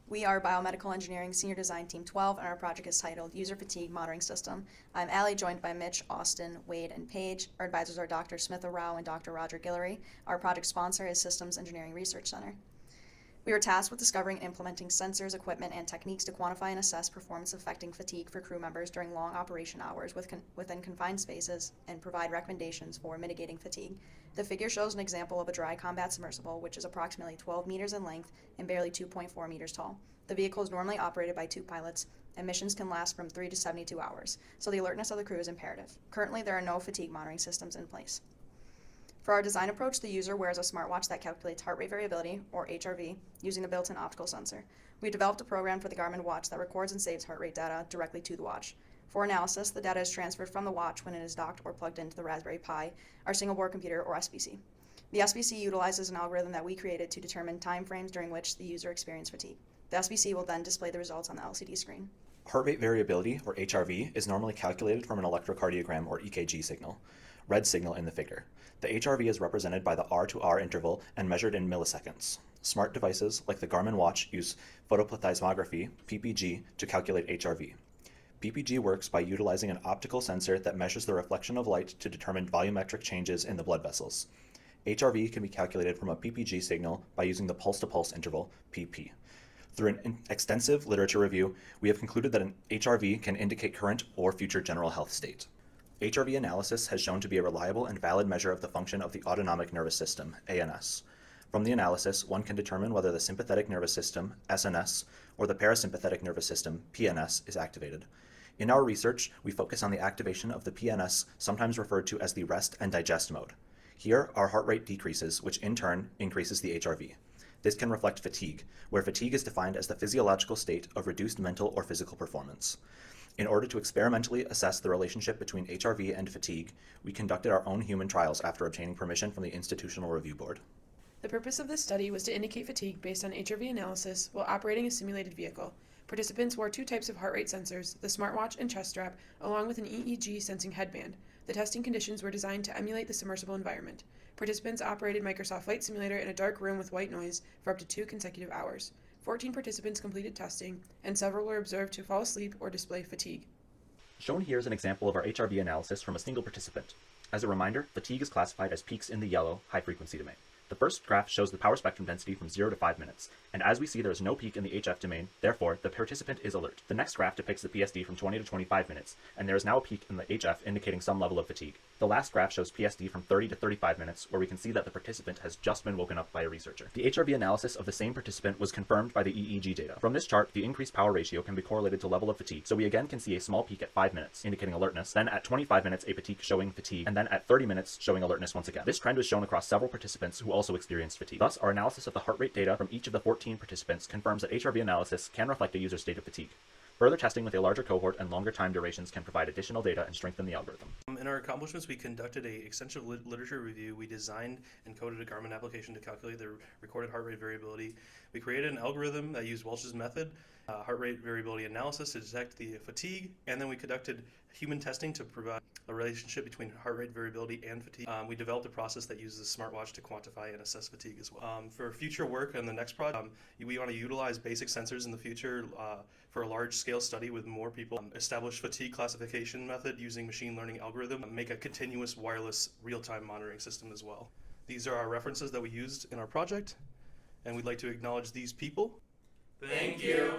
We are Biomedical Engineering Senior Design Team 12, and our project is titled User Fatigue Monitoring System. I'm Allie, joined by Mitch, Austen, Wade, and Paige. Our advisors are Dr. Smitha and Dr. Roger Guillory. Our project sponsor is Systems Engineering Research Center. We were tasked with discovering and implementing sensors, equipment, and techniques to quantify and assess performance affecting fatigue for crew members during long operation hours within confined spaces and provide recommendations for mitigating fatigue. The figure shows an example of a dry combat submersible, which is approximately 12 meters in length and barely 2.4 meters tall. The vehicle is normally operated by 2 pilots, and missions can last from 3 to 72 hours, so the alertness of the crew is imperative. Currently, there are no fatigue monitoring systems in place. For our design approach, the user wears a smartwatch that calculates heart rate variability, or HRV, using a built-in optical sensor. We developed a program for the Garmin watch that records and saves heart rate data directly to the watch. For analysis, the data is transferred from the watch when it is docked or plugged into the Raspberry Pi, our single-board computer, or SBC. The SBC utilizes an algorithm that we created to determine time frames during which the user experienced fatigue. The SBC will then display the results on the LCD screen. Heart rate variability, or HRV, is normally calculated from an electrocardiogram or EKG signal, red signal in the figure. The HRV is represented by the R to R interval and measured in milliseconds. Smart devices like the Garmin watch use photoplethysmography, PPG, to calculate HRV. PPG works by utilizing an optical sensor that measures the reflection of light to determine volumetric changes in the blood vessels. HRV can be calculated from a PPG signal by using the pulse-to-pulse interval, PP. Through an extensive literature review, we have concluded that an HRV can indicate current or future general health state. HRV analysis has shown to be a reliable and valid measure of the function of the autonomic nervous system, ANS. From the analysis, one can determine whether the sympathetic nervous system, SNS, or the parasympathetic nervous system, PNS, is activated. In our research, we focus on the activation of the PNS, sometimes referred to as the rest and digest mode. Here, our heart rate decreases, which in turn increases the HRV. This can reflect fatigue, where fatigue is defined as the physiological state of reduced mental or physical performance. In order to experimentally assess the relationship between HRV and fatigue, we conducted our own human trials after obtaining permission from the Institutional Review Board. The purpose of this study was to indicate fatigue based on HRV analysis while operating a simulated vehicle. Participants wore 2 types of heart rate sensors, the smartwatch and chest strap, along with an EEG sensing headband. The testing conditions were designed to emulate the submersible environment. Participants operated Microsoft Flight Simulator in a dark room with white noise for up to 2 consecutive hours. 14 participants completed testing, and several were observed to fall asleep or display fatigue. Shown here is an example of our HRV analysis from a single participant. As a reminder, fatigue is classified as peaks in the yellow, high-frequency domain. The first graph shows the power spectrum density from 0 to 5 minutes, and as we see there is no peak in the HF domain, therefore the participant is alert. The next graph depicts the PSD from 20 to 25 minutes, and there is now a peak in the HF indicating some level of fatigue. The last graph shows PSD from 30 to 35 minutes, where we can see that the participant has just been woken up by a researcher. The HRV analysis of the same participant was confirmed by the EEG data. From this chart, the increased power ratio can be correlated to level of fatigue, so we again can see a small peak at 5 minutes, indicating alertness, then at 25 minutes a peak showing fatigue, and then at 30 minutes showing alertness once again. This trend was shown across several participants who also experienced fatigue. Thus, our analysis of the heart rate data from each of the 14 participants confirms that HRV analysis can reflect a user's state of fatigue. Further testing with a larger cohort and longer time durations can provide additional data and strengthen the algorithm. In our accomplishments, we conducted a extensive literature review. We designed and coded a Garmin application to calculate the recorded heart rate variability. We created an algorithm that used Welch's method, heart rate variability analysis to detect the fatigue, and then we conducted human testing to provide a relationship between heart rate variability and fatigue. We developed a process that uses a smartwatch to quantify and assess fatigue as well. For future work on the next project, we want to utilize basic sensors in the future for a large-scale study with more people, establish fatigue classification method using machine learning algorithm, make a continuous wireless real-time monitoring system as well. These are our references that we used in our project, and we'd like to acknowledge these people. Thank you.